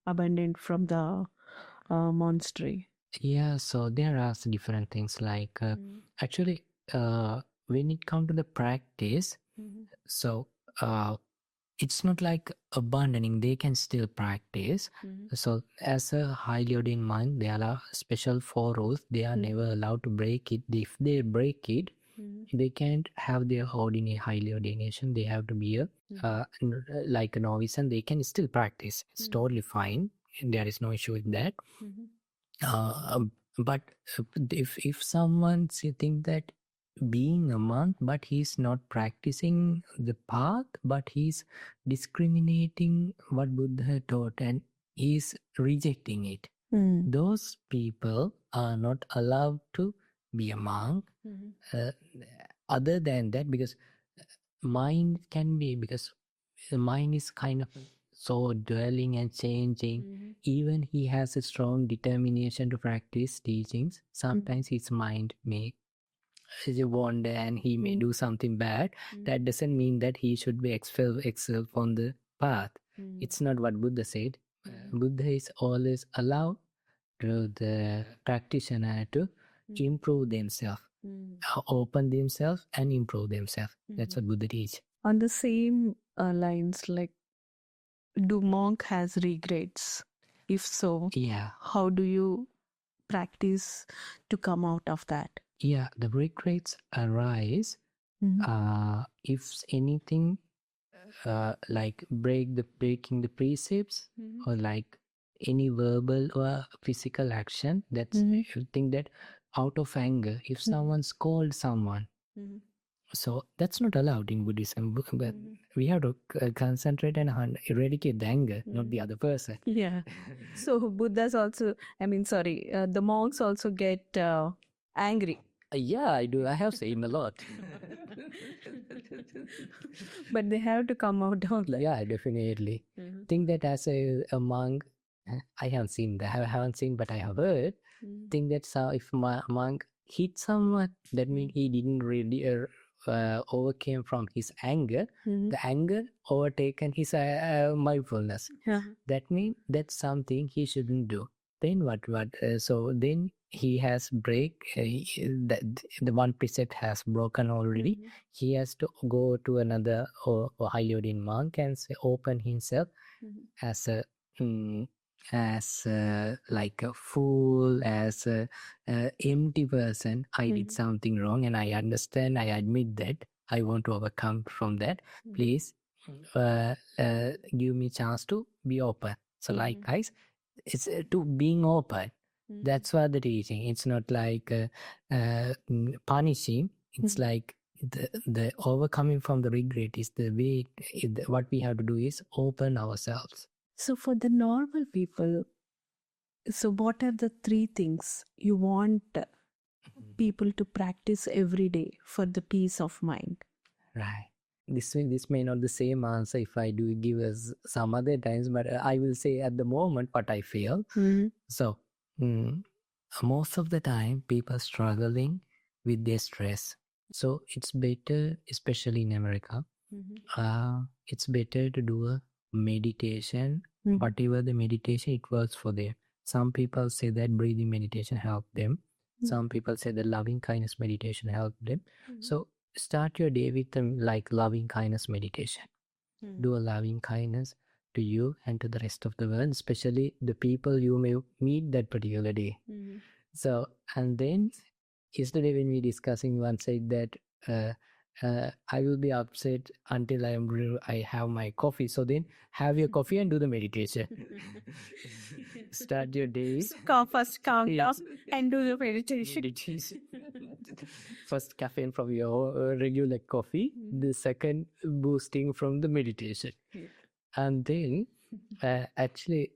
abandoned from the monastery? Yeah, so there are different things like actually when it comes to the practice, so it's not like abandoning, they can still practice. So as a highly ordained monk, there are special 4 rules. They are never allowed to break it. If they break it, they can't have their highly ordination. They have to be like a novice, and they can still practice. It's totally fine. There is no issue with that. But if someone think that being a monk, but he's not practicing the path, but he's discriminating what Buddha taught and he's rejecting it, those people are not allowed to be a monk. Other than that, because mind can be, because the mind is kind of so dwelling and changing. Even he has a strong determination to practice teachings, sometimes his mind may wander and he may do something bad. That doesn't mean that he should be expelled from the path. It's not what Buddha said. Buddha is always allowed to the practitioner to improve themselves, open themselves and improve themselves. That's what Buddha teach. On the same lines, like, do monk has regrets? If so, Yeah, how do you practice to come out of that? yeah, the regrets arise if anything like breaking the precepts, or like any verbal or physical action. That's you think that out of anger, if someone scold someone, so that's not allowed in Buddhism. But we have to concentrate and eradicate the anger, not the other person. Yeah. So Buddhas also, the monks also get angry. Yeah, I do. I have seen a lot. But they have to come out of that. Yeah, definitely. Think that as a monk, I haven't seen that. I haven't seen, but I have heard. Think that if monk hit someone, that means he didn't really overcame from his anger. The anger overtaken his mindfulness. Yeah. That means that's something he shouldn't do. Then what? So then he has the one precept has broken already. He has to go to another or highly ordained monk and say, open himself as a like a fool, as a empty person. I did something wrong and I understand, I admit that. I want to overcome from that. Please give me chance to be open. So like guys, it's to being open. That's what the teaching. It's not like punishing. It's like the overcoming from the regret is the way. What we have to do is open ourselves. So for the normal people, so what are the 3 things you want people to practice every day for the peace of mind? Right. This may not the same answer if I do give us some other times, but I will say at the moment what I feel. So most of the time people struggling with their stress. So it's better, especially in America, it's better to do a meditation. Whatever the meditation, it works for them. Some people say that breathing meditation help them. Some people say that loving kindness meditation help them. So start your day with like loving kindness meditation. Do a loving kindness to you and to the rest of the world, especially the people you may meet that particular day. So, and then yesterday when we discussing, one said that I will be upset until I have my coffee. So then have your coffee and do the meditation. Start your day. So first calm down Yes. and do the meditation. Meditation. First caffeine from your regular coffee. The second boosting from the meditation. And then actually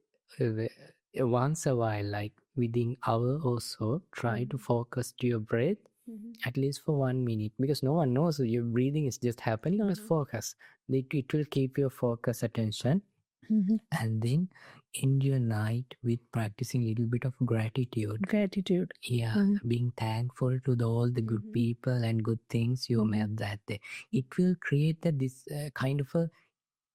once a while, like within hour or so, try to focus to your breath at least for 1 minute, because no one knows your breathing is just happening. Just focus. It will keep your focus attention. And then end your night with practicing a little bit of gratitude. Gratitude. Yeah, being thankful to all the good people and good things you met that day. It will create this kind of a,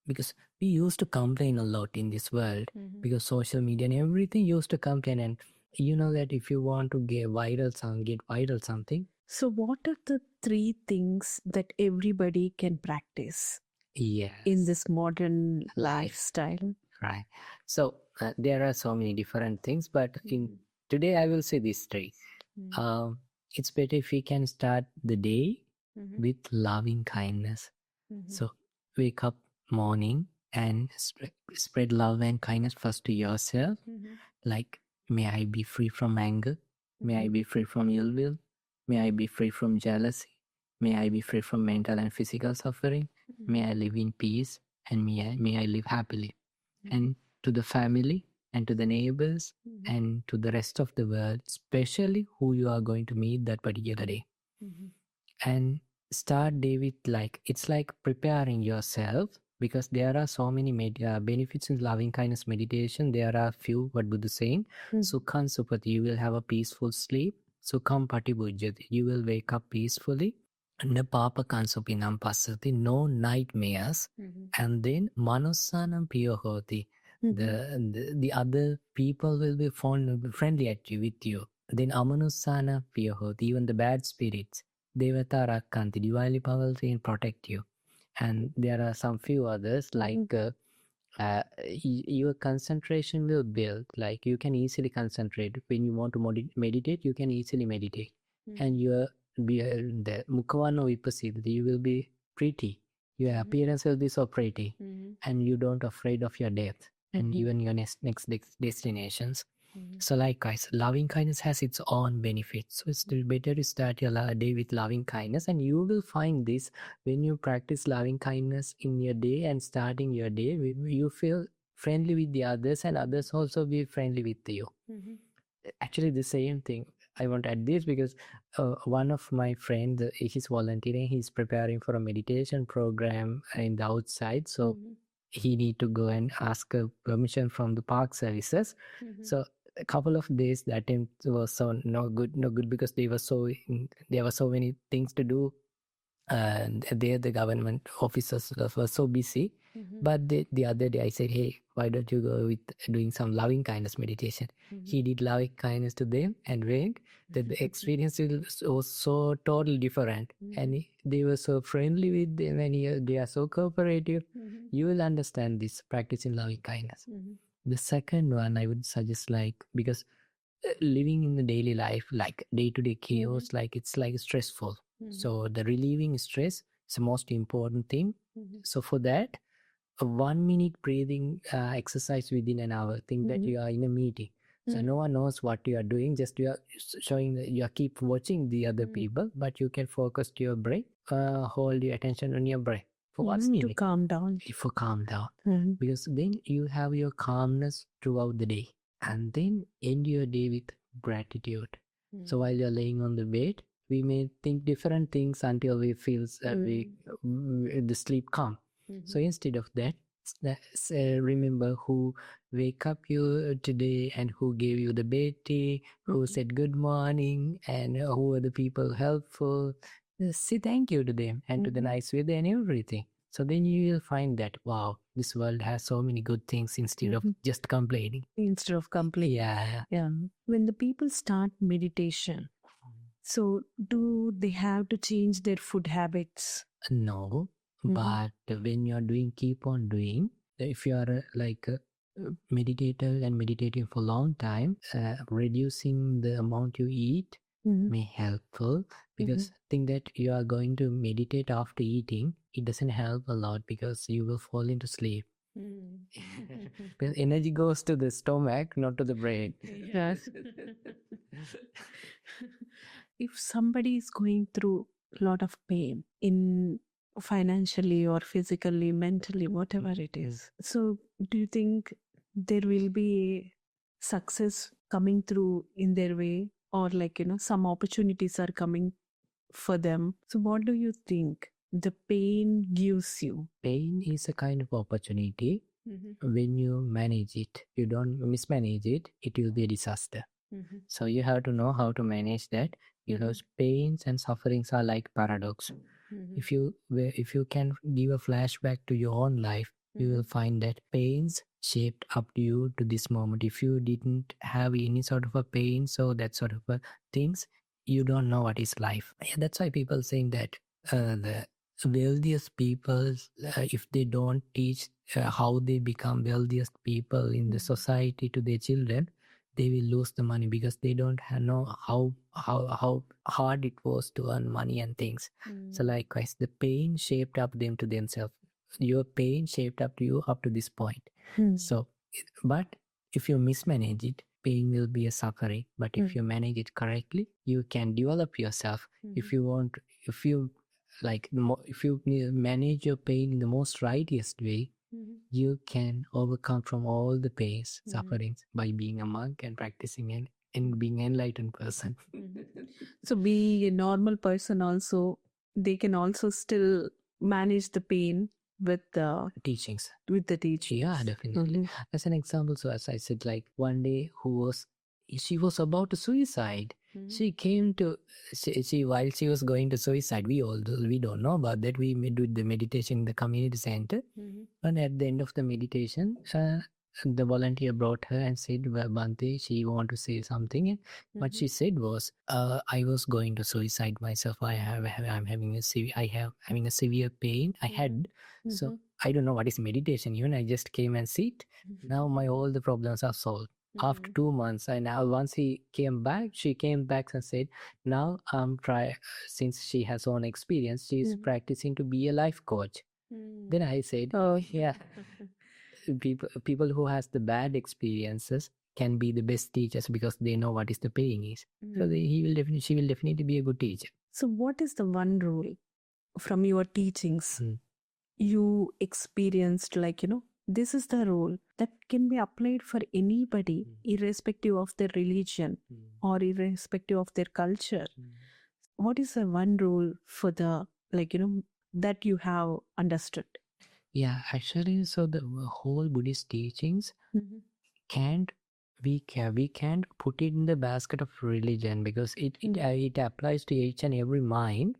because we used to complain a lot in this world, because social media and everything used to complain, and you know that if you want to get viral something. So what are the 3 things that everybody can practice Yes. in this modern lifestyle? Right. So there are so many different things, but today I will say these 3. It's better if we can start the day with loving kindness. So wake up morning and spread love and kindness first to yourself. Like, may I be free from anger. May I be free from ill will. May I be free from jealousy. May I be free from mental and physical suffering. May I live in peace, and may I live happily. And to the family and to the neighbors and to the rest of the world, especially who you are going to meet that particular day. And start day with, like, it's like preparing yourself, because there are so many benefits in loving kindness meditation. There are few, what Buddha is saying. Sukham supati, you will have a peaceful sleep. Sukham patibujjati, you will wake up peacefully. Na papakam supinam passati, no nightmares. And then manussanam piyahoti, the other people will be friendly at you, with you. Then amanussana piyahoti, even the bad spirits, devata rakkanti, divinely powerful and protect you. And there are some few others, like your concentration will build, like you can easily concentrate. When you want to meditate, you can easily meditate. And the mukhavano vipassita, you will be pretty. Your appearance will be so pretty. And you don't afraid of your death and even your next destinations. So likewise, loving kindness has its own benefits. So it's still better to start your day with loving kindness, and you will find this when you practice loving kindness in your day and starting your day, you feel friendly with the others, and others also be friendly with you. Actually, the same thing. I want to add this because one of my friends, he's volunteering, he's preparing for a meditation program in the outside. So he need to go and ask permission from the park services. So a couple of days the attempt was so no good because there were so many things to do, and there the government officers were so busy. But the other day I said, hey, why don't you go with doing some loving kindness meditation? He did loving kindness to them, and when the experience was so totally different, and they were so friendly with them, and they are so cooperative. You will understand this practice in loving kindness. The second one I would suggest, like, because living in the daily life, like day-to-day chaos, like it's like stressful. So the relieving stress is the most important thing. So for that, a 1 minute breathing exercise within an hour. Think that you are in a meeting. So no one knows what you are doing. Just you are showing that you are keep watching the other people, but you can focus to your breath. Hold your attention on your breath for 1 minute. To calm down. For calm down. Because then you have your calmness throughout the day. And then end your day with gratitude. So while you're laying on the bed, we may think different things until we feel the sleep calm. So instead of that, remember who wake up you today, and who gave you the bed tea, who said good morning, and who are the people helpful. Say thank you to them and to the nice weather and everything. So then you will find that, wow, this world has so many good things instead of just complaining. Instead of complaining. Yeah. When the people start meditation, so do they have to change their food habits? No, but when you are keep on doing, if you are like a meditator and meditating for a long time, reducing the amount you eat may helpful, because think that you are going to meditate after eating, it doesn't help a lot because you will fall into sleep. Because energy goes to the stomach, not to the brain. Yes. If somebody is going through a lot of pain in financially or physically, mentally, whatever it is, so do you think there will be success coming through in their way, or some opportunities are coming for them? So what do you think the pain gives you? Pain is a kind of opportunity. When you manage it, you don't mismanage it, it will be a disaster. So you have to know how to manage that, because pains and sufferings are like paradox. If you can give a flashback to your own life, you will find that pains shaped up to you to this moment. If you didn't have any sort of a pain, so that sort of a things, you don't know what is life. That's why people saying that the wealthiest people, if they don't teach how they become wealthiest people in the society to their children, they will lose the money, because they don't know how hard it was to earn money and things. So likewise, the pain shaped up them to themselves. Your pain shaped up to you up to this point. So, but if you mismanage it, pain will be a suffering. But if you manage it correctly, you can develop yourself. If you manage your pain in the most righteous way, you can overcome from all the pains, sufferings, by being a monk and practicing and being an enlightened person. So being a normal person also, they can also still manage the pain with the Teachings. teachings. Yeah, definitely. As an example, so as I said, like one day she was about to suicide. She came to, she while she was going to suicide, we don't know about that. We did the meditation in the community center. And at the end of the meditation, the volunteer brought her and said, well, Bhante, she want to say something. And what she said was, I was going to suicide myself. I'm having a severe pain. I had. So I don't know what is meditation. Even I just came and sit. Now all the problems are solved. After 2 months, and now once she came back and said, now since she has own experience, she is practicing to be a life coach. Then I said, Oh, yeah, people who has the bad experiences can be the best teachers, because they know what is the pain is. So she will definitely be a good teacher. So what is the one rule from your teachings you experienced, this is the rule that can be applied for anybody, irrespective of their religion or irrespective of their culture? What is the one rule for the, that you have understood? Yeah, actually, so the whole Buddhist teachings we can't put it in the basket of religion, because it applies to each and every mind.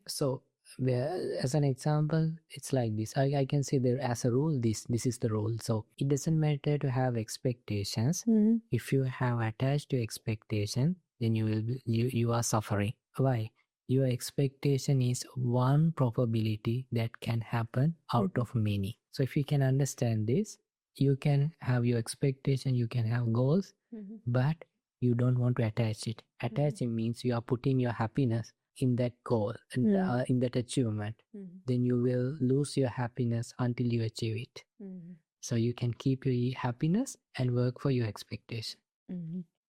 So as an example, it's like this. I can say there as a rule, this is the rule. So it doesn't matter to have expectations. If you have attached to expectation, then you are suffering. Why? Your expectation is one probability that can happen out of many. So if you can understand this, you can have your expectation, you can have goals, but you don't want to attach it. Attaching means you are putting your happiness in that goal and in that achievement. Then you will lose your happiness until you achieve it. So you can keep your happiness and work for your expectation.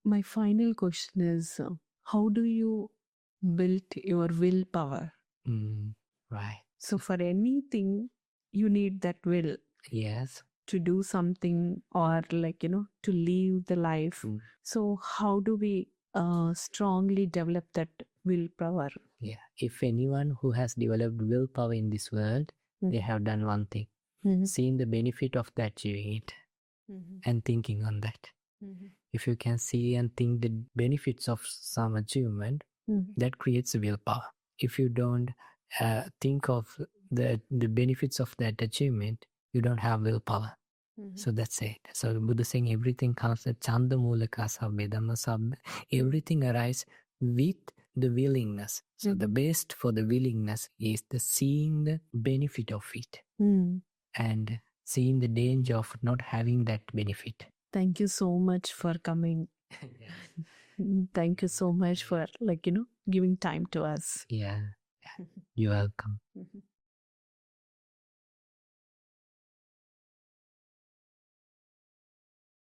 My final question is, how do you build your willpower? Right. So for anything, you need that will. Yes. To do something, or to live the life. So how do we strongly develop that willpower? Yeah. If anyone who has developed willpower in this world, they have done one thing. Seeing the benefit of that achieving it and thinking on that. If you can see and think the benefits of some achievement, that creates willpower. If you don't think of the benefits of that achievement, you don't have willpower. So that's it. So Buddha saying everything comes at Chanda Mulaka Sabbe Dhamma Sabbe. Everything arises with the willingness. So the best for the willingness is the seeing the benefit of it and seeing the danger of not having that benefit. Thank you so much for coming. Thank you so much for giving time to us. Yeah, you're welcome.